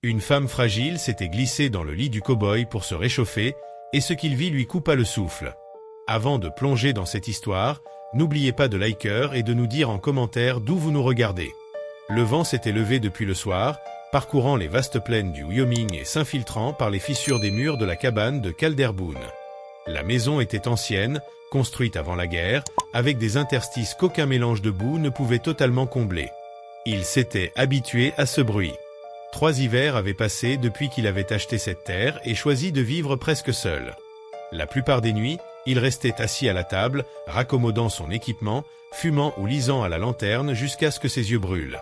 Une femme fragile s'était glissée dans le lit du cow-boy pour se réchauffer, et ce qu'il vit lui coupa le souffle. Avant de plonger dans cette histoire, n'oubliez pas de liker et de nous dire en commentaire d'où vous nous regardez. Le vent s'était levé depuis le soir, parcourant les vastes plaines du Wyoming et s'infiltrant par les fissures des murs de la cabane de Calder Boone. La maison était ancienne, construite avant la guerre, avec des interstices qu'aucun mélange de boue ne pouvait totalement combler. Il s'était habitué à ce bruit. 3 hivers avaient passé depuis qu'il avait acheté cette terre et choisi de vivre presque seul. La plupart des nuits, il restait assis à la table, raccommodant son équipement, fumant ou lisant à la lanterne jusqu'à ce que ses yeux brûlent.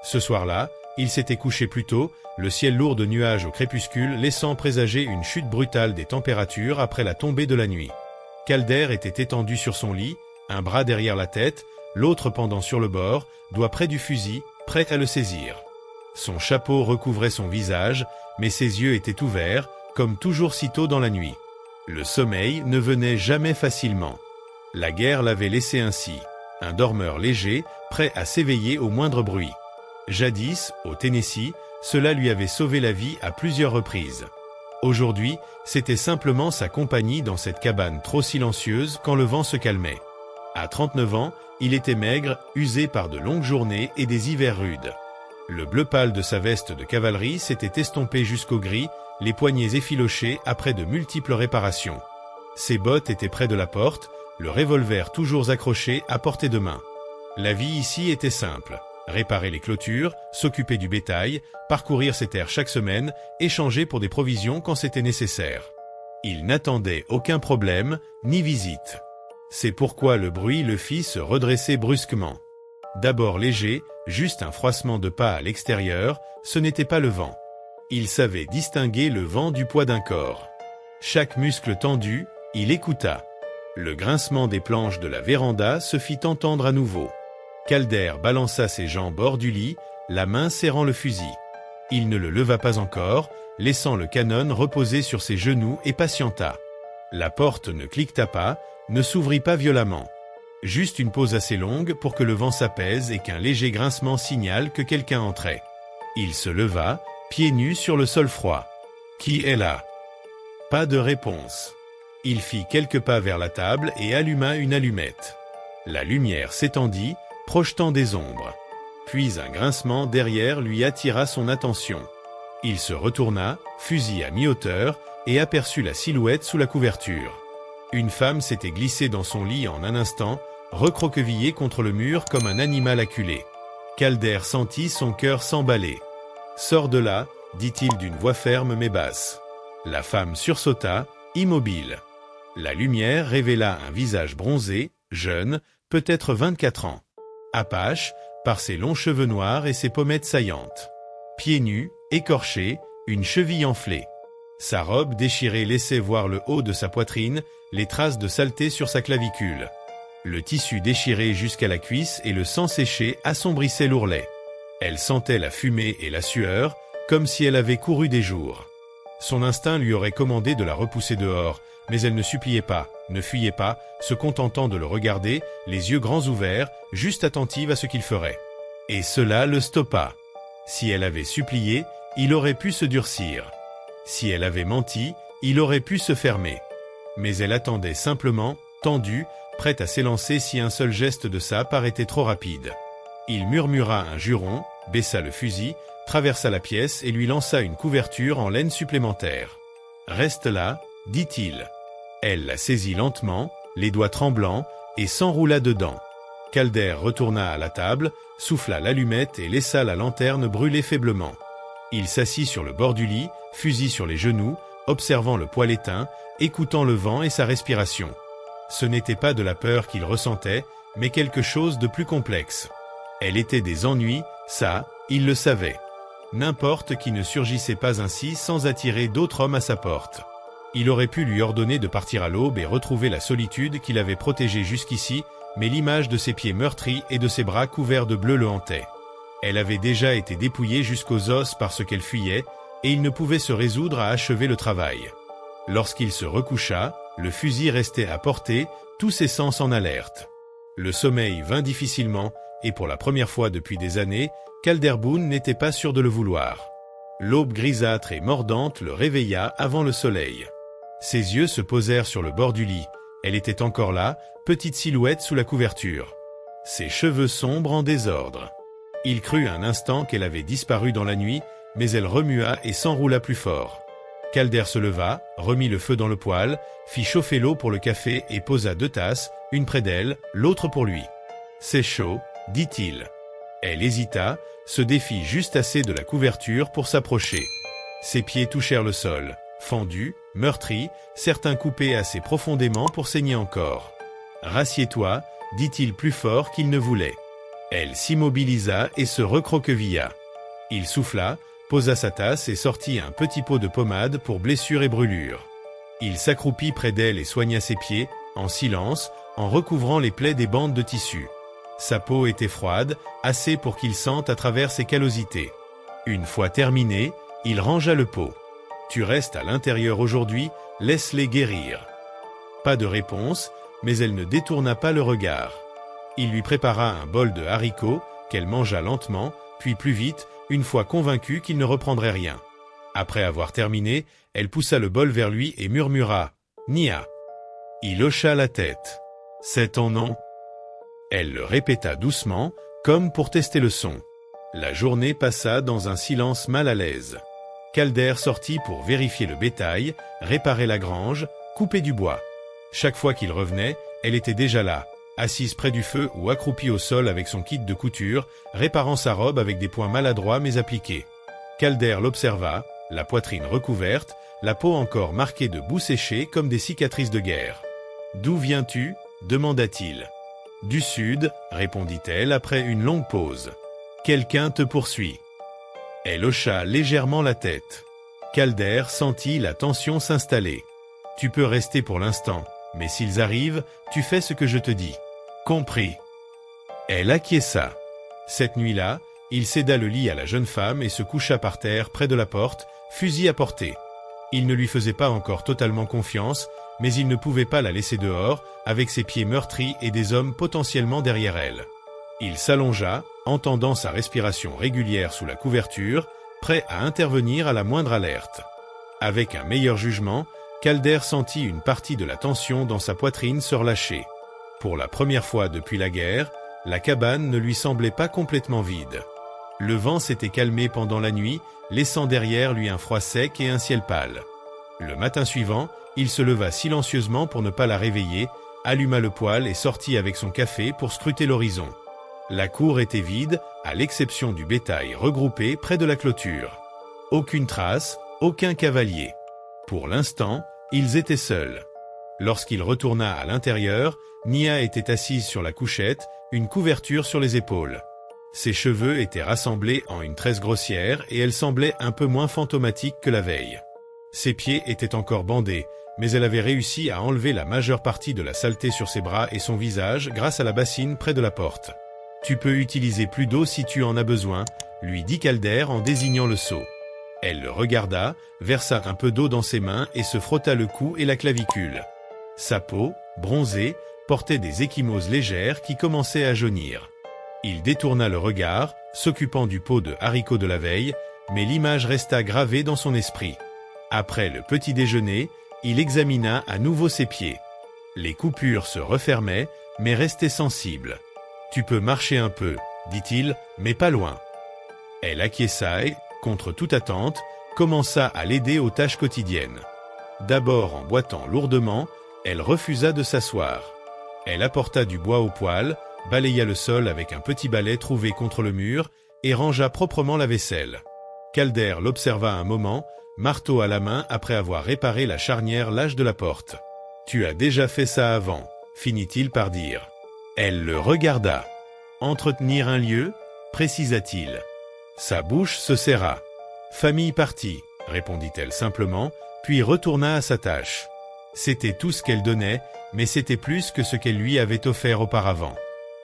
Ce soir-là, il s'était couché plus tôt, le ciel lourd de nuages au crépuscule laissant présager une chute brutale des températures après la tombée de la nuit. Calder était étendu sur son lit, un bras derrière la tête, l'autre pendant sur le bord, doigt près du fusil, prêt à le saisir. Son chapeau recouvrait son visage, mais ses yeux étaient ouverts, comme toujours si tôt dans la nuit. Le sommeil ne venait jamais facilement. La guerre l'avait laissé ainsi, un dormeur léger, prêt à s'éveiller au moindre bruit. Jadis, au Tennessee, cela lui avait sauvé la vie à plusieurs reprises. Aujourd'hui, c'était simplement sa compagnie dans cette cabane trop silencieuse quand le vent se calmait. À 39 ans, il était maigre, usé par de longues journées et des hivers rudes. Le bleu pâle de sa veste de cavalerie s'était estompé jusqu'au gris, les poignets effilochés après de multiples réparations. Ses bottes étaient près de la porte, le revolver toujours accroché à portée de main. La vie ici était simple. Réparer les clôtures, s'occuper du bétail, parcourir ses terres chaque semaine, échanger pour des provisions quand c'était nécessaire. Il n'attendait aucun problème, ni visite. C'est pourquoi le bruit le fit se redresser brusquement. D'abord léger, juste un froissement de pas à l'extérieur, ce n'était pas le vent. Il savait distinguer le vent du poids d'un corps. Chaque muscle tendu, il écouta. Le grincement des planches de la véranda se fit entendre à nouveau. Calder balança ses jambes hors du lit, la main serrant le fusil. Il ne le leva pas encore, laissant le canon reposer sur ses genoux et patienta. La porte ne cliqueta pas, ne s'ouvrit pas violemment. Juste une pause assez longue pour que le vent s'apaise et qu'un léger grincement signale que quelqu'un entrait. Il se leva, pieds nus sur le sol froid. « Qui est là ?» Pas de réponse. Il fit quelques pas vers la table et alluma une allumette. La lumière s'étendit, projetant des ombres. Puis un grincement derrière lui attira son attention. Il se retourna, fusil à mi-hauteur, et aperçut la silhouette sous la couverture. Une femme s'était glissée dans son lit en un instant, recroquevillée contre le mur comme un animal acculé. Calder sentit son cœur s'emballer. « Sors de là », dit-il d'une voix ferme mais basse. La femme sursauta, immobile. La lumière révéla un visage bronzé, jeune, peut-être 24 ans. Apache, par ses longs cheveux noirs et ses pommettes saillantes. Pieds nus, écorchés, une cheville enflée. Sa robe déchirée laissait voir le haut de sa poitrine, les traces de saleté sur sa clavicule. Le tissu déchiré jusqu'à la cuisse et le sang séché assombrissaient l'ourlet. Elle sentait la fumée et la sueur, comme si elle avait couru des jours. Son instinct lui aurait commandé de la repousser dehors, mais elle ne suppliait pas, ne fuyait pas, se contentant de le regarder, les yeux grands ouverts, juste attentive à ce qu'il ferait. Et cela le stoppa. Si elle avait supplié, il aurait pu se durcir. Si elle avait menti, il aurait pu se fermer. Mais elle attendait simplement, tendue, prête à s'élancer si un seul geste de sa part était trop rapide. Il murmura un juron, baissa le fusil, traversa la pièce et lui lança une couverture en laine supplémentaire. « Reste là », dit-il. Elle la saisit lentement, les doigts tremblants, et s'enroula dedans. Calder retourna à la table, souffla l'allumette et laissa la lanterne brûler faiblement. Il s'assit sur le bord du lit, fusil sur les genoux, observant le poêle éteint, écoutant le vent et sa respiration. Ce n'était pas de la peur qu'il ressentait, mais quelque chose de plus complexe. Elle était des ennuis, ça, il le savait. N'importe qui ne surgissait pas ainsi sans attirer d'autres hommes à sa porte. Il aurait pu lui ordonner de partir à l'aube et retrouver la solitude qu'il avait protégée jusqu'ici, mais l'image de ses pieds meurtris et de ses bras couverts de bleu le hantait. Elle avait déjà été dépouillée jusqu'aux os par ce qu'elle fuyait, et il ne pouvait se résoudre à achever le travail. Lorsqu'il se recoucha, le fusil restait à portée, tous ses sens en alerte. Le sommeil vint difficilement, et pour la première fois depuis des années, Calder Boone n'était pas sûr de le vouloir. L'aube grisâtre et mordante le réveilla avant le soleil. Ses yeux se posèrent sur le bord du lit. Elle était encore là, petite silhouette sous la couverture. Ses cheveux sombres en désordre. Il crut un instant qu'elle avait disparu dans la nuit, mais elle remua et s'enroula plus fort. Calder se leva, remit le feu dans le poêle, fit chauffer l'eau pour le café et posa 2 tasses, une près d'elle, l'autre pour lui. « C'est chaud », dit-il. Elle hésita, se défit juste assez de la couverture pour s'approcher. Ses pieds touchèrent le sol, fendus, meurtris, certains coupés assez profondément pour saigner encore. « Rassieds-toi », dit-il plus fort qu'il ne voulait. Elle s'immobilisa et se recroquevilla. Il souffla, posa sa tasse et sortit un petit pot de pommade pour blessures et brûlures. Il s'accroupit près d'elle et soigna ses pieds, en silence, en recouvrant les plaies des bandes de tissu. Sa peau était froide, assez pour qu'il sente à travers ses callosités. Une fois terminé, il rangea le pot. « Tu restes à l'intérieur aujourd'hui, laisse-les guérir. » Pas de réponse, mais elle ne détourna pas le regard. Il lui prépara un bol de haricots, qu'elle mangea lentement, puis plus vite, une fois convaincue qu'il ne reprendrait rien. Après avoir terminé, elle poussa le bol vers lui et murmura « Nia ». Il hocha la tête. « C'est ton nom ?» Elle le répéta doucement, comme pour tester le son. La journée passa dans un silence mal à l'aise. Calder sortit pour vérifier le bétail, réparer la grange, couper du bois. Chaque fois qu'il revenait, elle était déjà là, assise près du feu ou accroupie au sol avec son kit de couture, réparant sa robe avec des points maladroits mais appliqués. Calder l'observa, la poitrine recouverte, la peau encore marquée de boue séchée comme des cicatrices de guerre. « D'où viens-tu » demanda-t-il. « Du sud » répondit-elle après une longue pause. « Quelqu'un te poursuit. » Elle hocha légèrement la tête. Calder sentit la tension s'installer. « Tu peux rester pour l'instant, mais s'ils arrivent, tu fais ce que je te dis. »« Compris. » Elle acquiesça. Cette nuit-là, il céda le lit à la jeune femme et se coucha par terre près de la porte, fusil à portée. Il ne lui faisait pas encore totalement confiance, mais il ne pouvait pas la laisser dehors, avec ses pieds meurtris et des hommes potentiellement derrière elle. Il s'allongea, entendant sa respiration régulière sous la couverture, prêt à intervenir à la moindre alerte. Avec un meilleur jugement, Calder sentit une partie de la tension dans sa poitrine se relâcher. Pour la première fois depuis la guerre, la cabane ne lui semblait pas complètement vide. Le vent s'était calmé pendant la nuit, laissant derrière lui un froid sec et un ciel pâle. Le matin suivant, il se leva silencieusement pour ne pas la réveiller, alluma le poêle et sortit avec son café pour scruter l'horizon. La cour était vide, à l'exception du bétail regroupé près de la clôture. Aucune trace, aucun cavalier. Pour l'instant, ils étaient seuls. Lorsqu'il retourna à l'intérieur, Nia était assise sur la couchette, une couverture sur les épaules. Ses cheveux étaient rassemblés en une tresse grossière et elle semblait un peu moins fantomatique que la veille. Ses pieds étaient encore bandés, mais elle avait réussi à enlever la majeure partie de la saleté sur ses bras et son visage grâce à la bassine près de la porte. « Tu peux utiliser plus d'eau si tu en as besoin », lui dit Calder en désignant le seau. Elle le regarda, versa un peu d'eau dans ses mains et se frotta le cou et la clavicule. Sa peau, bronzée, portait des ecchymoses légères qui commençaient à jaunir. Il détourna le regard, s'occupant du pot de haricots de la veille, mais l'image resta gravée dans son esprit. Après le petit déjeuner, il examina à nouveau ses pieds. Les coupures se refermaient, mais restaient sensibles. « Tu peux marcher un peu, » dit-il, « mais pas loin. » Elle acquiesça et, contre toute attente, commença à l'aider aux tâches quotidiennes. D'abord en boitant lourdement, elle refusa de s'asseoir. Elle apporta du bois au poêle, balaya le sol avec un petit balai trouvé contre le mur et rangea proprement la vaisselle. Calder l'observa un moment, marteau à la main après avoir réparé la charnière lâche de la porte. « Tu as déjà fait ça avant », finit-il par dire. Elle le regarda. « Entretenir un lieu » précisa-t-il. Sa bouche se serra. « Famille partie », répondit-elle simplement, puis retourna à sa tâche. C'était tout ce qu'elle donnait, mais c'était plus que ce qu'elle lui avait offert auparavant.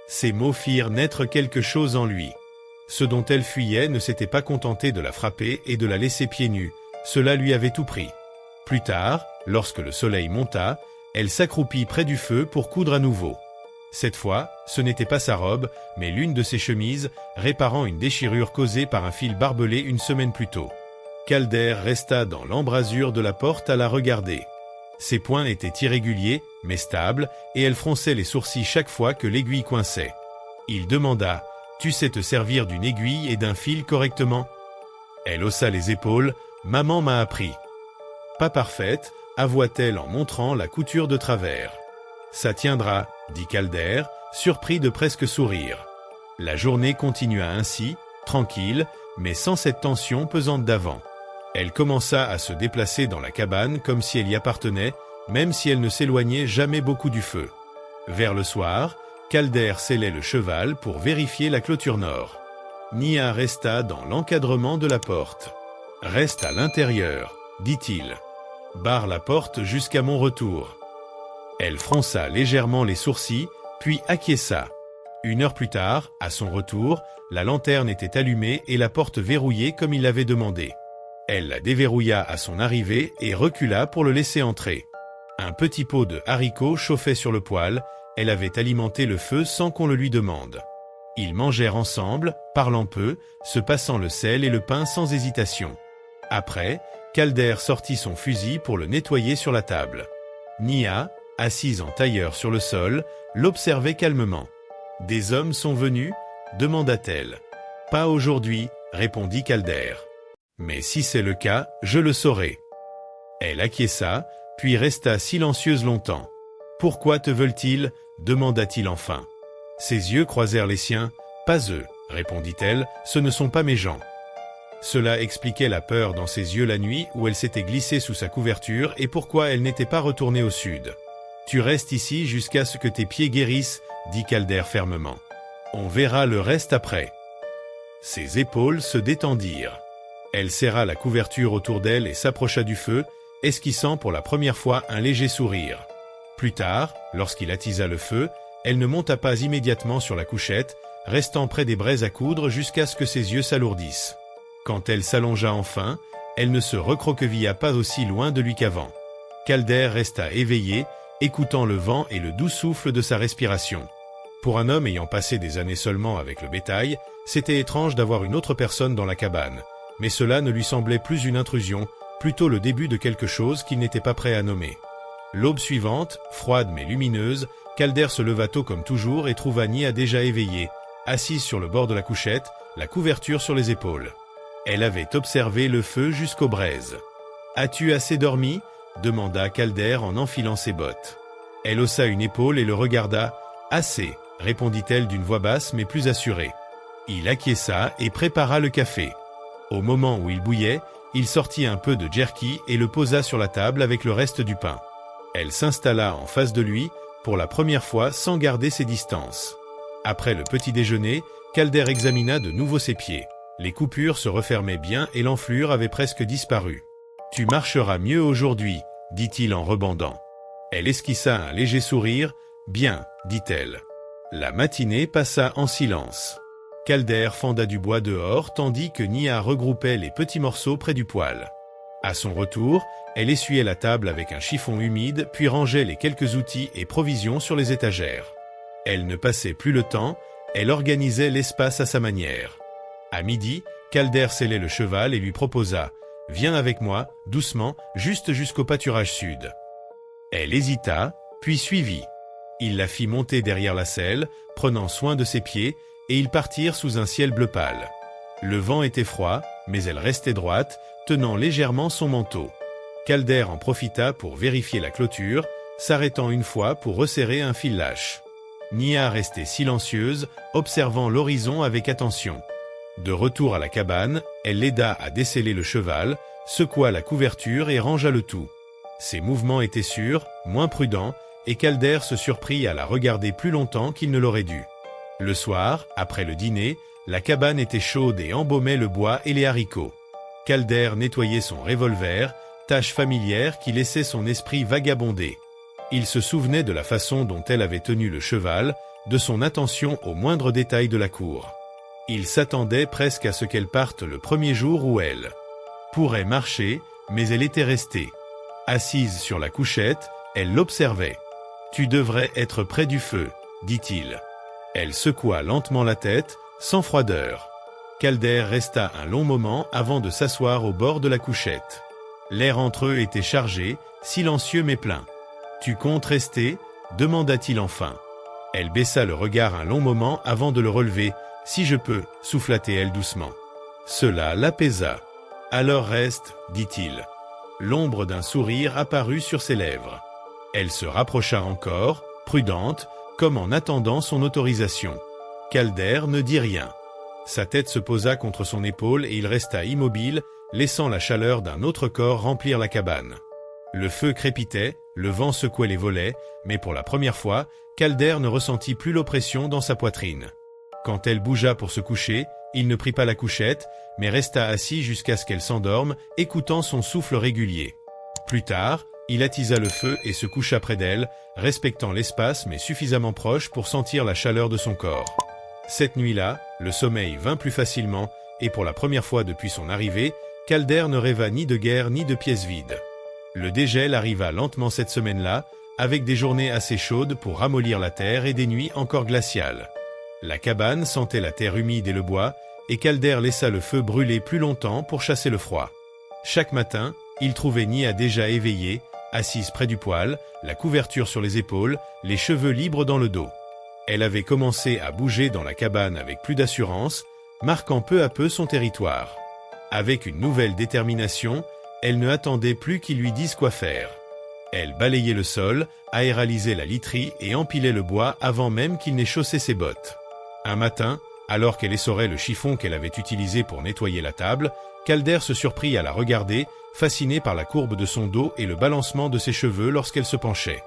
Ces mots firent naître quelque chose en lui. Ce dont elle fuyait ne s'était pas contenté de la frapper et de la laisser pieds nus, cela lui avait tout pris. Plus tard, lorsque le soleil monta, elle s'accroupit près du feu pour coudre à nouveau. Cette fois, ce n'était pas sa robe, mais l'une de ses chemises, réparant une déchirure causée par un fil barbelé une semaine plus tôt. Calder resta dans l'embrasure de la porte à la regarder. Ses poings étaient irréguliers, mais stables, et elle fronçait les sourcils chaque fois que l'aiguille coinçait. Il demanda « Tu sais te servir d'une aiguille et d'un fil correctement ?» Elle haussa les épaules « Maman m'a appris. » « Pas parfaite, avoua-t-elle en montrant la couture de travers. « Ça tiendra, » dit Calder, surpris de presque sourire. La journée continua ainsi, tranquille, mais sans cette tension pesante d'avant. Elle commença à se déplacer dans la cabane comme si elle y appartenait, même si elle ne s'éloignait jamais beaucoup du feu. Vers le soir, Calder sellait le cheval pour vérifier la clôture nord. Nia resta dans l'encadrement de la porte. « Reste à l'intérieur, » dit-il. « Barre la porte jusqu'à mon retour. » Elle fronça légèrement les sourcils, puis acquiesça. 1 heure plus tard, à son retour, la lanterne était allumée et la porte verrouillée comme il l'avait demandé. Elle la déverrouilla à son arrivée et recula pour le laisser entrer. Un petit pot de haricots chauffait sur le poêle, elle avait alimenté le feu sans qu'on le lui demande. Ils mangèrent ensemble, parlant peu, se passant le sel et le pain sans hésitation. Après, Calder sortit son fusil pour le nettoyer sur la table. Nia, assise en tailleur sur le sol, l'observait calmement. « Des hommes sont venus ?» demanda-t-elle. « Pas aujourd'hui, » répondit Calder. « Mais si c'est le cas, je le saurai. » Elle acquiesça, puis resta silencieuse longtemps. « Pourquoi te veulent-ils » demanda-t-il enfin. Ses yeux croisèrent les siens. « Pas eux, » répondit-elle, « ce ne sont pas mes gens. » Cela expliquait la peur dans ses yeux la nuit où elle s'était glissée sous sa couverture et pourquoi elle n'était pas retournée au sud. « Tu restes ici jusqu'à ce que tes pieds guérissent, » dit Calder fermement. « On verra le reste après. » Ses épaules se détendirent. Elle serra la couverture autour d'elle et s'approcha du feu, esquissant pour la première fois un léger sourire. Plus tard, lorsqu'il attisa le feu, elle ne monta pas immédiatement sur la couchette, restant près des braises à coudre jusqu'à ce que ses yeux s'alourdissent. Quand elle s'allongea enfin, elle ne se recroquevilla pas aussi loin de lui qu'avant. Calder resta éveillé, écoutant le vent et le doux souffle de sa respiration. Pour un homme ayant passé des années seulement avec le bétail, c'était étrange d'avoir une autre personne dans la cabane, mais cela ne lui semblait plus une intrusion, plutôt le début de quelque chose qu'il n'était pas prêt à nommer. L'aube suivante, froide mais lumineuse, Calder se leva tôt comme toujours et trouva Nia déjà éveillée, assise sur le bord de la couchette, la couverture sur les épaules. Elle avait observé le feu jusqu'aux braises. « As-tu assez dormi ?» demanda Calder en enfilant ses bottes. Elle haussa une épaule et le regarda. « Assez », répondit-elle d'une voix basse mais plus assurée. Il acquiesça et prépara le café. Au moment où il bouillait, il sortit un peu de jerky et le posa sur la table avec le reste du pain. Elle s'installa en face de lui, pour la première fois sans garder ses distances. Après le petit déjeuner, Calder examina de nouveau ses pieds. Les coupures se refermaient bien et l'enflure avait presque disparu. « Tu marcheras mieux aujourd'hui, » dit-il en rebondant. Elle esquissa un léger sourire. « Bien, » dit-elle. La matinée passa en silence. Calder fenda du bois dehors tandis que Nia regroupait les petits morceaux près du poêle. À son retour, elle essuyait la table avec un chiffon humide puis rangeait les quelques outils et provisions sur les étagères. Elle ne passait plus le temps, elle organisait l'espace à sa manière. À midi, Calder sellait le cheval et lui proposa « Viens avec moi, doucement, juste jusqu'au pâturage sud. » Elle hésita, puis suivit. Il la fit monter derrière la selle, prenant soin de ses pieds, et ils partirent sous un ciel bleu pâle. Le vent était froid, mais elle restait droite, tenant légèrement son manteau. Calder en profita pour vérifier la clôture, s'arrêtant une fois pour resserrer un fil lâche. Nia restait silencieuse, observant l'horizon avec attention. De retour à la cabane, elle l'aida à desceller le cheval, secoua la couverture et rangea le tout. Ses mouvements étaient sûrs, moins prudents, et Calder se surprit à la regarder plus longtemps qu'il ne l'aurait dû. Le soir, après le dîner, la cabane était chaude et embaumait le bois et les haricots. Calder nettoyait son revolver, tâche familière qui laissait son esprit vagabonder. Il se souvenait de la façon dont elle avait tenu le cheval, de son attention aux moindres détails de la cour. Il s'attendait presque à ce qu'elle parte le premier jour où elle pourrait marcher, mais elle était restée. Assise sur la couchette, elle l'observait. « Tu devrais être près du feu, » dit-il. Elle secoua lentement la tête, sans froideur. Calder resta un long moment avant de s'asseoir au bord de la couchette. L'air entre eux était chargé, silencieux mais plein. « Tu comptes rester ?» demanda-t-il enfin. Elle baissa le regard un long moment avant de le relever. « Si je peux, souffla-t-elle doucement. Cela l'apaisa. « Alors reste, dit-il. » L'ombre d'un sourire apparut sur ses lèvres. Elle se rapprocha encore, prudente, comme en attendant son autorisation. Calder ne dit rien. Sa tête se posa contre son épaule et il resta immobile, laissant la chaleur d'un autre corps remplir la cabane. Le feu crépitait, le vent secouait les volets, mais pour la première fois, Calder ne ressentit plus l'oppression dans sa poitrine. Quand elle bougea pour se coucher, il ne prit pas la couchette, mais resta assis jusqu'à ce qu'elle s'endorme, écoutant son souffle régulier. Plus tard, il attisa le feu et se coucha près d'elle, respectant l'espace mais suffisamment proche pour sentir la chaleur de son corps. Cette nuit-là, le sommeil vint plus facilement, et pour la première fois depuis son arrivée, Calder ne rêva ni de guerre ni de pièces vides. Le dégel arriva lentement cette semaine-là, avec des journées assez chaudes pour ramollir la terre et des nuits encore glaciales. La cabane sentait la terre humide et le bois, et Calder laissa le feu brûler plus longtemps pour chasser le froid. Chaque matin, il trouvait Nia déjà éveillée, assise près du poêle, la couverture sur les épaules, les cheveux libres dans le dos. Elle avait commencé à bouger dans la cabane avec plus d'assurance, marquant peu à peu son territoire. Avec une nouvelle détermination, elle ne attendait plus qu'il lui dise quoi faire. Elle balayait le sol, aéralisait la literie et empilait le bois avant même qu'il n'ait chaussé ses bottes. Un matin, alors qu'elle essorait le chiffon qu'elle avait utilisé pour nettoyer la table, Calder se surprit à la regarder, fasciné par la courbe de son dos et le balancement de ses cheveux lorsqu'elle se penchait.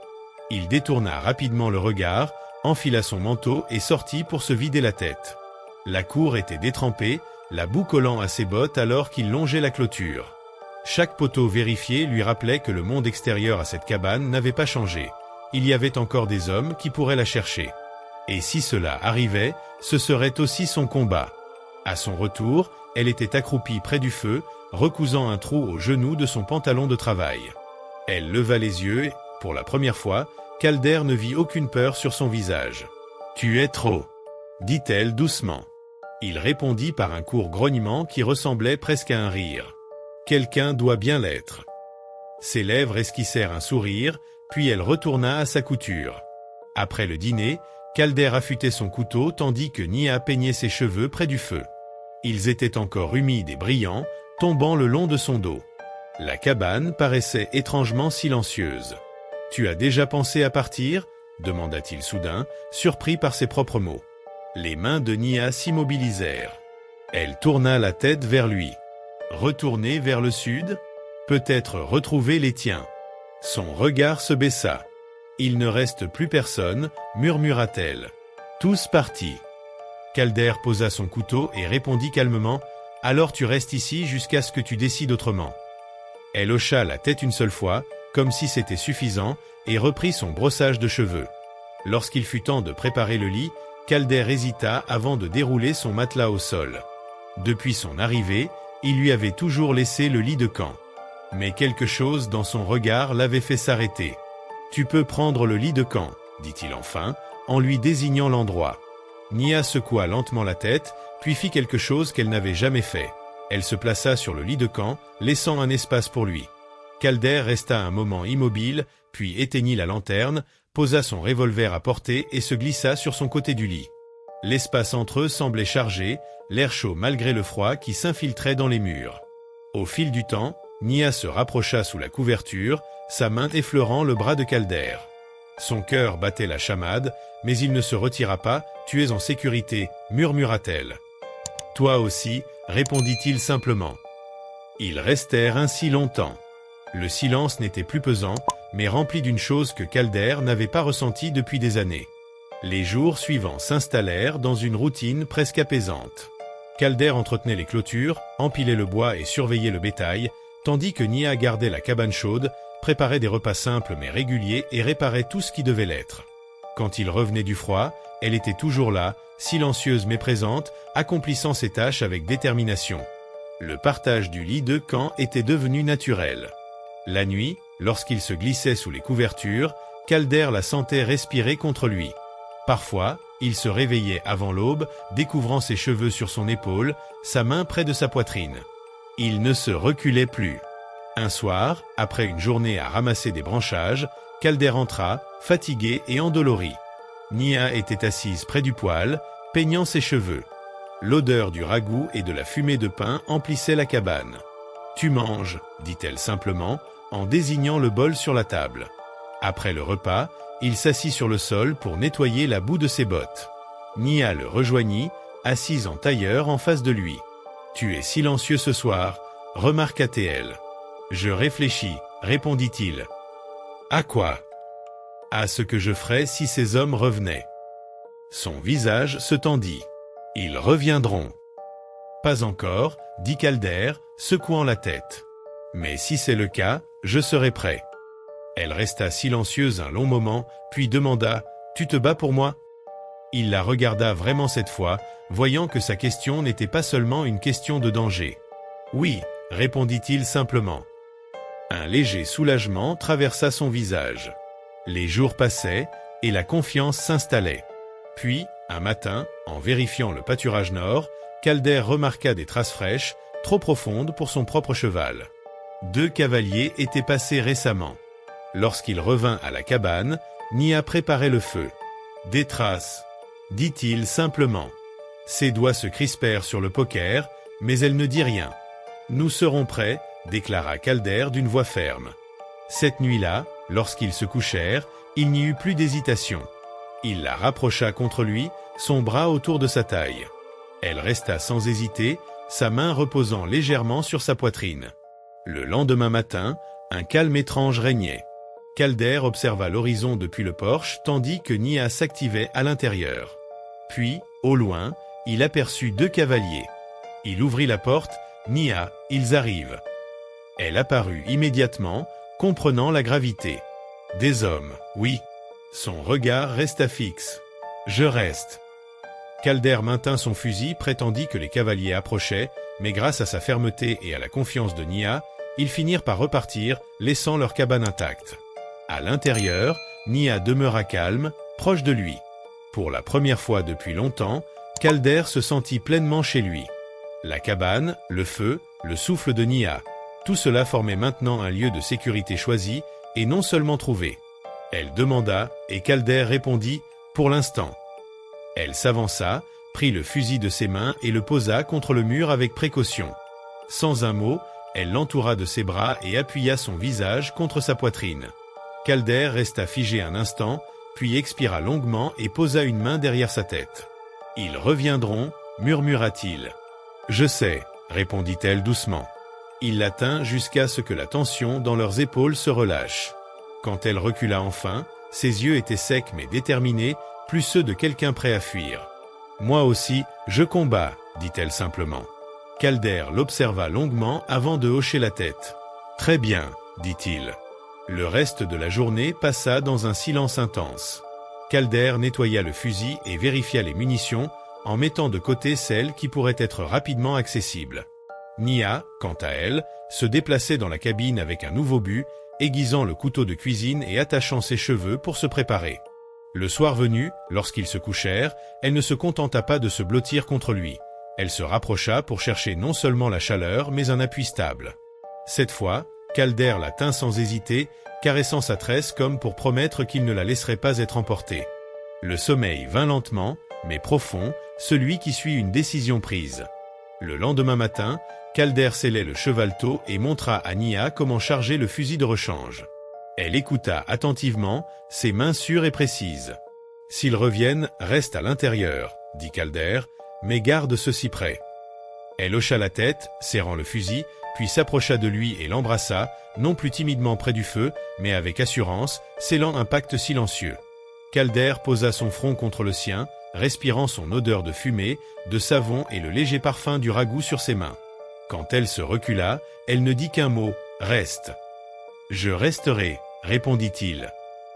Il détourna rapidement le regard, enfila son manteau et sortit pour se vider la tête. La cour était détrempée, la boue collant à ses bottes alors qu'il longeait la clôture. Chaque poteau vérifié lui rappelait que le monde extérieur à cette cabane n'avait pas changé. Il y avait encore des hommes qui pourraient la chercher. Et si cela arrivait, ce serait aussi son combat. À son retour, elle était accroupie près du feu, recousant un trou au genou de son pantalon de travail. Elle leva les yeux et, pour la première fois, Calder ne vit aucune peur sur son visage. « Tu es trop », dit-elle doucement. Il répondit par un court grognement qui ressemblait presque à un rire. « Quelqu'un doit bien l'être. » Ses lèvres esquissèrent un sourire, puis elle retourna à sa couture. Après le dîner, Calder affûtait son couteau tandis que Nia peignait ses cheveux près du feu. Ils étaient encore humides et brillants, tombant le long de son dos. La cabane paraissait étrangement silencieuse. « Tu as déjà pensé à partir ?» demanda-t-il soudain, surpris par ses propres mots. Les mains de Nia s'immobilisèrent. Elle tourna la tête vers lui. « Retourner vers le sud ? Peut-être retrouver les tiens. » Son regard se baissa. « Il ne reste plus personne, murmura-t-elle. Tous partis. » Calder posa son couteau et répondit calmement « Alors tu restes ici jusqu'à ce que tu décides autrement. » Elle hocha la tête une seule fois, comme si c'était suffisant, et reprit son brossage de cheveux. Lorsqu'il fut temps de préparer le lit, Calder hésita avant de dérouler son matelas au sol. Depuis son arrivée, il lui avait toujours laissé le lit de camp. Mais quelque chose dans son regard l'avait fait s'arrêter. « Tu peux prendre le lit de camp, » dit-il enfin, en lui désignant l'endroit. Nia secoua lentement la tête, puis fit quelque chose qu'elle n'avait jamais fait. Elle se plaça sur le lit de camp, laissant un espace pour lui. Calder resta un moment immobile, puis éteignit la lanterne, posa son revolver à portée et se glissa sur son côté du lit. L'espace entre eux semblait chargé, l'air chaud malgré le froid qui s'infiltrait dans les murs. Au fil du temps, Nia se rapprocha sous la couverture, sa main effleurant le bras de Calder. Son cœur battait la chamade, mais il ne se retira pas. « Tu es en sécurité » murmura-t-elle. « Toi aussi » répondit-il simplement. Ils restèrent ainsi longtemps. Le silence n'était plus pesant, mais rempli d'une chose que Calder n'avait pas ressentie depuis des années. Les jours suivants s'installèrent dans une routine presque apaisante. Calder entretenait les clôtures, empilait le bois et surveillait le bétail, tandis que Nia gardait la cabane chaude, préparait des repas simples mais réguliers et réparait tout ce qui devait l'être. Quand il revenait du froid, elle était toujours là, silencieuse mais présente, accomplissant ses tâches avec détermination. Le partage du lit de camp était devenu naturel. La nuit, lorsqu'il se glissait sous les couvertures, Calder la sentait respirer contre lui. Parfois, Il se réveillait avant l'aube, découvrant ses cheveux sur son épaule, sa main près de sa poitrine. Il ne se reculait plus. Un soir, après une journée à ramasser des branchages, Calder entra, fatigué et endolori. Nia était assise près du poêle, peignant ses cheveux. L'odeur du ragoût et de la fumée de pain emplissait la cabane. « Tu manges », dit-elle simplement, en désignant le bol sur la table. Après le repas, il s'assit sur le sol pour nettoyer la boue de ses bottes. Nia le rejoignit, assise en tailleur en face de lui. « Tu es silencieux ce soir », remarqua-t-elle. « Je réfléchis », répondit-il. « À quoi ?»« À ce que je ferais si ces hommes revenaient. » Son visage se tendit. « Ils reviendront. »« Pas encore, » dit Calder, secouant la tête. « Mais si c'est le cas, je serai prêt. » Elle resta silencieuse un long moment, puis demanda « Tu te bats pour moi ?» Il la regarda vraiment cette fois, voyant que sa question n'était pas seulement une question de danger. « Oui », répondit-il simplement. Un léger soulagement traversa son visage. Les jours passaient, et la confiance s'installait. Puis, un matin, en vérifiant le pâturage nord, Calder remarqua des traces fraîches, trop profondes pour son propre cheval. 2 cavaliers étaient passés récemment. Lorsqu'il revint à la cabane, Nia préparait le feu. « Des traces », dit-il simplement. Ses doigts se crispèrent sur le poker, mais elle ne dit rien. « Nous serons prêts », déclara Calder d'une voix ferme. Cette nuit-là, lorsqu'ils se couchèrent, il n'y eut plus d'hésitation. Il la rapprocha contre lui, son bras autour de sa taille. Elle resta sans hésiter, sa main reposant légèrement sur sa poitrine. Le lendemain matin, un calme étrange régnait. Calder observa l'horizon depuis le porche tandis que Nia s'activait à l'intérieur. Puis, au loin, il aperçut 2 cavaliers. Il ouvrit la porte. « Nia, ils arrivent. » Elle apparut immédiatement, comprenant la gravité. « Des hommes, oui. » Son regard resta fixe. « Je reste. » Calder maintint son fusil prêt tandis que les cavaliers approchaient, mais grâce à sa fermeté et à la confiance de Nia, ils finirent par repartir, laissant leur cabane intacte. À l'intérieur, Nia demeura calme, proche de lui. Pour la première fois depuis longtemps, Calder se sentit pleinement chez lui. La cabane, le feu, le souffle de Nia, tout cela formait maintenant un lieu de sécurité choisi et non seulement trouvé. Elle demanda, et Calder répondit « Pour l'instant ». Elle s'avança, prit le fusil de ses mains et le posa contre le mur avec précaution. Sans un mot, elle l'entoura de ses bras et appuya son visage contre sa poitrine. Calder resta figé un instant, puis expira longuement et posa une main derrière sa tête. « Ils reviendront » murmura-t-il. « Je sais » répondit-elle doucement. Il la tint jusqu'à ce que la tension dans leurs épaules se relâche. Quand elle recula enfin, ses yeux étaient secs mais déterminés, plus ceux de quelqu'un prêt à fuir. « Moi aussi, je combats » dit-elle simplement. Calder l'observa longuement avant de hocher la tête. « Très bien » dit-il. Le reste de la journée passa dans un silence intense. Calder nettoya le fusil et vérifia les munitions, en mettant de côté celles qui pourraient être rapidement accessibles. Nia, quant à elle, se déplaçait dans la cabine avec un nouveau but, aiguisant le couteau de cuisine et attachant ses cheveux pour se préparer. Le soir venu, lorsqu'ils se couchèrent, elle ne se contenta pas de se blottir contre lui. Elle se rapprocha pour chercher non seulement la chaleur, mais un appui stable. Cette fois, Calder la tint sans hésiter, caressant sa tresse comme pour promettre qu'il ne la laisserait pas être emportée. Le sommeil vint lentement, mais profond, celui qui suit une décision prise. Le lendemain matin, Calder scellait le cheval-tôt et montra à Nia comment charger le fusil de rechange. Elle écouta attentivement, ses mains sûres et précises. « S'ils reviennent, reste à l'intérieur, » dit Calder, « mais garde ceci prêt. » Elle hocha la tête, serrant le fusil, puis s'approcha de lui et l'embrassa, non plus timidement près du feu, mais avec assurance, scellant un pacte silencieux. Calder posa son front contre le sien, respirant son odeur de fumée, de savon et le léger parfum du ragoût sur ses mains. Quand elle se recula, elle ne dit qu'un mot, « Reste ». « Je resterai », répondit-il.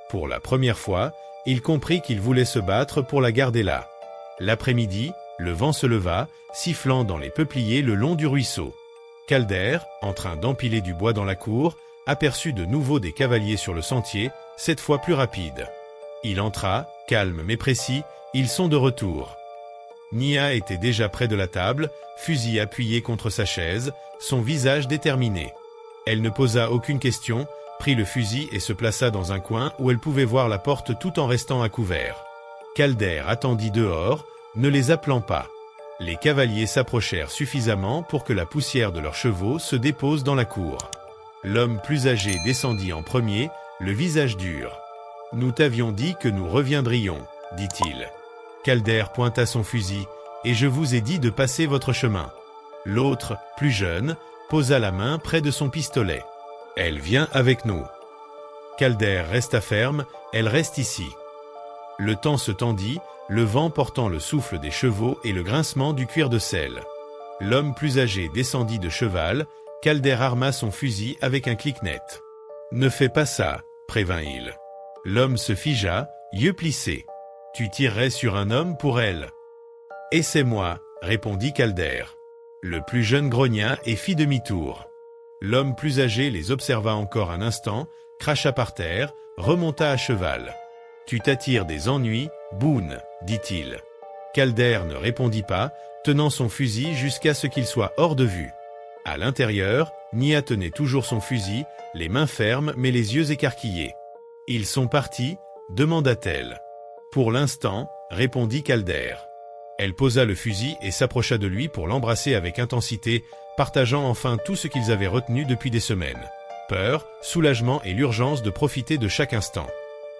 Pour la première fois, il comprit qu'il voulait se battre pour la garder là. L'après-midi, le vent se leva, sifflant dans les peupliers le long du ruisseau. Calder, en train d'empiler du bois dans la cour, aperçut de nouveau des cavaliers sur le sentier, cette fois plus rapides. Il entra, calme mais précis, Ils sont de retour. Nia était déjà près de la table, fusil appuyé contre sa chaise, son visage déterminé. Elle ne posa aucune question, prit le fusil et se plaça dans un coin où elle pouvait voir la porte tout en restant à couvert. Calder attendit dehors, ne les appelant pas. Les cavaliers s'approchèrent suffisamment pour que la poussière de leurs chevaux se dépose dans la cour. L'homme plus âgé descendit en premier, le visage dur. « Nous t'avions dit que nous reviendrions, » dit-il. Calder pointa son fusil, « Et je vous ai dit de passer votre chemin. » L'autre, plus jeune, posa la main près de son pistolet. « Elle vient avec nous. » Calder resta ferme, « Elle reste ici. » Le temps se tendit, le vent portant le souffle des chevaux et le grincement du cuir de selle. L'homme plus âgé descendit de cheval, Calder arma son fusil avec un clic net. « Ne fais pas ça, » prévint-il. L'homme se figea, yeux plissés. « Tu tirerais sur un homme pour elle. »« Et c'est moi, » répondit Calder. Le plus jeune grogna et fit demi-tour. L'homme plus âgé les observa encore un instant, cracha par terre, remonta à cheval. « Tu t'attires des ennuis, Boone, » dit-il. Calder ne répondit pas, tenant son fusil jusqu'à ce qu'il soit hors de vue. À l'intérieur, Nia tenait toujours son fusil, les mains fermes mais les yeux écarquillés. « Ils sont partis ?» demanda-t-elle. « Pour l'instant, » répondit Calder. Elle posa le fusil et s'approcha de lui pour l'embrasser avec intensité, partageant enfin tout ce qu'ils avaient retenu depuis des semaines. Peur, soulagement et l'urgence de profiter de chaque instant.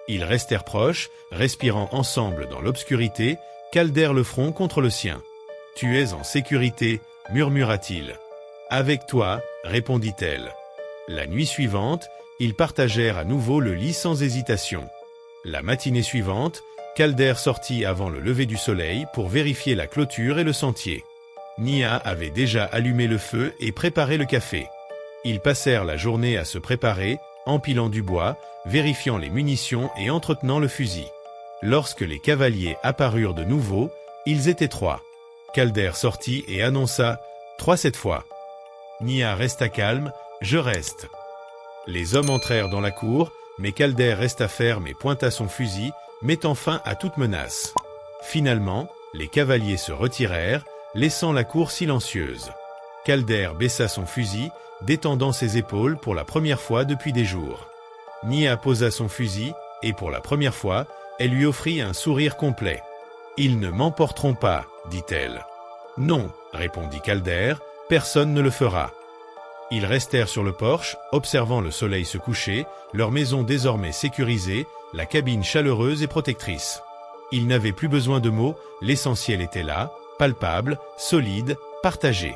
Ils restèrent proches, respirant ensemble dans l'obscurité, Calder le front contre le sien. « Tu es en sécurité, » murmura-t-il. « Avec toi, » répondit-elle. La nuit suivante, ils partagèrent à nouveau le lit sans hésitation. La matinée suivante, Calder sortit avant le lever du soleil pour vérifier la clôture et le sentier. Nia avait déjà allumé le feu et préparé le café. Ils passèrent la journée à se préparer, empilant du bois, vérifiant les munitions et entretenant le fusil. Lorsque les cavaliers apparurent de nouveau, ils étaient 3. Calder sortit et annonça « 3 cette fois ». Nia resta calme, « Je reste ». Les hommes entrèrent dans la cour, mais Calder resta ferme et pointa son fusil, mettant fin à toute menace. Finalement, les cavaliers se retirèrent, laissant la cour silencieuse. Calder baissa son fusil, détendant ses épaules pour la première fois depuis des jours. Nia posa son fusil, et pour la première fois, elle lui offrit un sourire complet. « Ils ne m'emporteront pas, » dit-elle. « Non, » répondit Calder, « personne ne le fera. » Ils restèrent sur le porche, observant le soleil se coucher, leur maison désormais sécurisée, la cabine chaleureuse et protectrice. Ils n'avaient plus besoin de mots, l'essentiel était là, palpable, solide, partagé.